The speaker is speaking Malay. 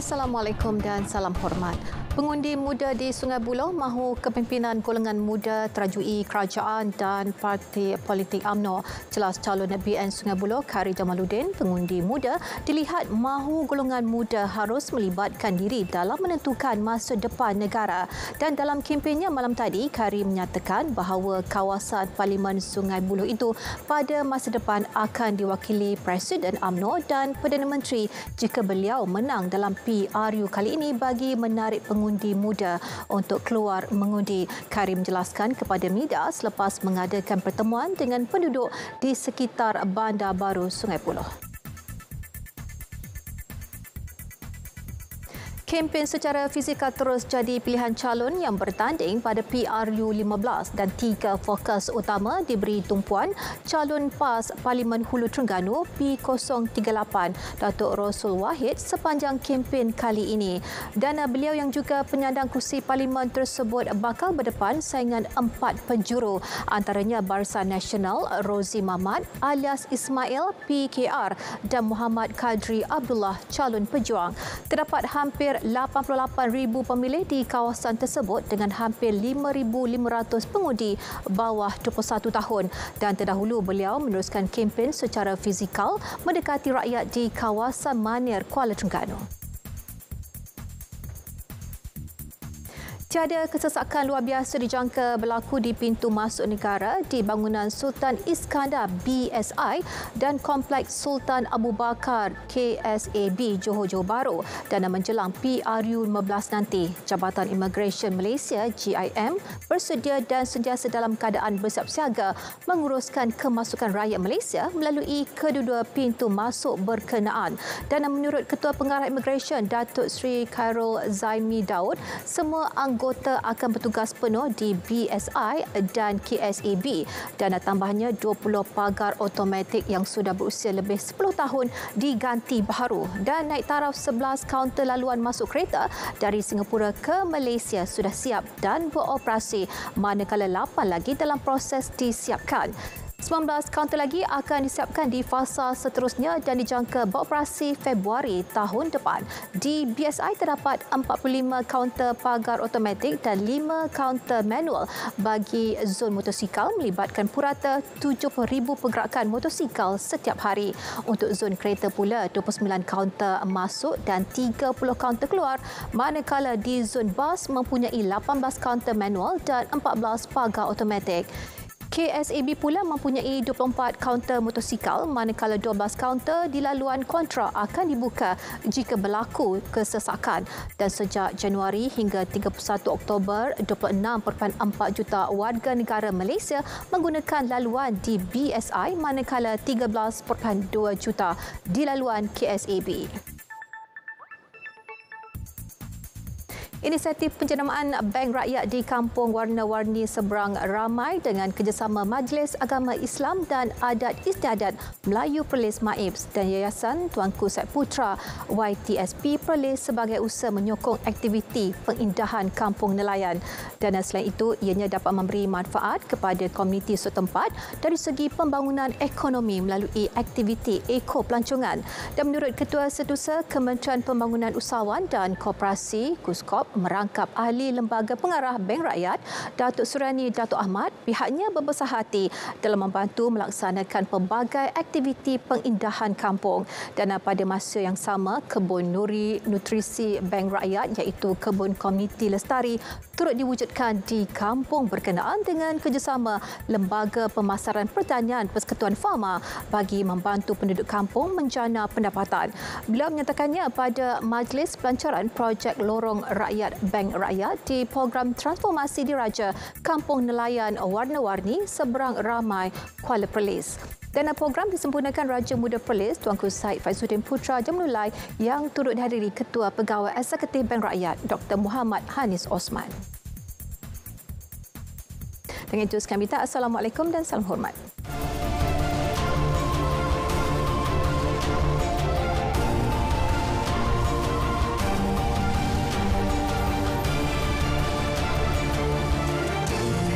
Assalamualaikum dan salam hormat. Pengundi muda di Sungai Buloh mahu kepimpinan golongan muda terajui kerajaan dan parti politik UMNO. Jelas calon BN Sungai Buloh Khairy Jamaluddin, pengundi muda, dilihat mahu golongan muda harus melibatkan diri dalam menentukan masa depan negara. Dan dalam kempennya malam tadi, Khairy menyatakan bahawa kawasan Parlimen Sungai Buloh itu pada masa depan akan diwakili Presiden UMNO dan Perdana Menteri jika beliau menang dalam PRU kali ini bagi menarik pengundi muda untuk keluar mengundi. Khairy menjelaskan kepada media selepas mengadakan pertemuan dengan penduduk di sekitar Bandar Baru Sungai Buloh. Kempen secara fizikal terus jadi pilihan calon yang bertanding pada PRU 15 dan 3 fokus utama diberi tumpuan calon PAS Parlimen Hulu Terengganu P038 Datuk Rosul Wahid sepanjang kempen kali ini. Dan beliau yang juga penyandang kursi parlimen tersebut bakal berdepan saingan 4 penjuru, antaranya Barisan Nasional Rozi Mahmat alias Ismail PKR dan Muhammad Kadri Abdullah calon pejuang. Terdapat hampir 88,000 pemilih di kawasan tersebut dengan hampir 5,500 pengundi bawah 21 tahun dan terdahulu beliau meneruskan kempen secara fizikal mendekati rakyat di kawasan Manir, Kuala Terengganu. Tiada kesesakan luar biasa dijangka berlaku di pintu masuk negara di bangunan Sultan Iskandar BSI dan Kompleks Sultan Abu Bakar KSAB Johor Bahru dan menjelang PRU 15 nanti. Jabatan Immigration Malaysia JIM bersedia dan sentiasa dalam keadaan bersiap siaga menguruskan kemasukan rakyat Malaysia melalui kedua-dua pintu masuk berkenaan. Dan menurut Ketua Pengarah Immigration Datuk Seri Khairul Zaimi Daud, semua anggota akan bertugas penuh di BSI dan KSAB dan tambahnya 20 pagar automatik yang sudah berusia lebih 10 tahun diganti baharu dan naik taraf 11 kaunter laluan masuk kereta dari Singapura ke Malaysia sudah siap dan beroperasi, manakala 8 lagi dalam proses disiapkan. 19 kaunter lagi akan disiapkan di fasa seterusnya dan dijangka beroperasi Februari tahun depan. Di BSI terdapat 45 kaunter pagar automatik dan 5 kaunter manual bagi zon motosikal melibatkan purata 70,000 pergerakan motosikal setiap hari. Untuk zon kereta pula 29 kaunter masuk dan 30 kaunter keluar, manakala di zon bas mempunyai 18 kaunter manual dan 14 pagar automatik. KSAB pula mempunyai 24 kaunter motosikal, manakala 12 kaunter di laluan kontra akan dibuka jika berlaku kesesakan. Dan sejak Januari hingga 31 Oktober, 26.4 juta warga negara Malaysia menggunakan laluan di BSI, manakala 13.2 juta di laluan KSAB. Inisiatif penjenamaan Bank Rakyat di Kampung Warna-Warni Seberang Ramai dengan kerjasama Majlis Agama Islam dan Adat Istiadat Melayu Perlis MAIPS dan Yayasan Tuanku Said Putra YTSP Perlis sebagai usaha menyokong aktiviti pengindahan kampung nelayan. Dan selain itu, ianya dapat memberi manfaat kepada komuniti setempat dari segi pembangunan ekonomi melalui aktiviti eko-pelancongan. Dan menurut Ketua Setiausaha Kementerian Pembangunan Usahawan dan Koperasi KUSKOP merangkap ahli Lembaga Pengarah Bank Rakyat Datuk Surani Datuk Ahmad, pihaknya berbesar hati dalam membantu melaksanakan pelbagai aktiviti pengindahan kampung. Dan pada masa yang sama, Kebun Nuri Nutrisi Bank Rakyat iaitu Kebun Komuniti Lestari turut diwujudkan di kampung berkenaan dengan kerjasama Lembaga Pemasaran Pertanian Persekutuan Fama bagi membantu penduduk kampung menjana pendapatan. Beliau menyatakannya pada Majlis Pelancaran Projek Lorong Rakyat Bank Rakyat di program transformasi diraja Kampung Nelayan Warna-Warni Seberang Ramai Kuala Perlis. Dan program disempurnakan Raja Muda Perlis Tuanku Said Faizuddin Putra Jamlulai yang turut dihadiri Ketua Pegawai Eksekutif Bank Rakyat Dr. Muhammad Hanis Osman. Dengan itu sekian berita. Assalamualaikum dan salam hormat.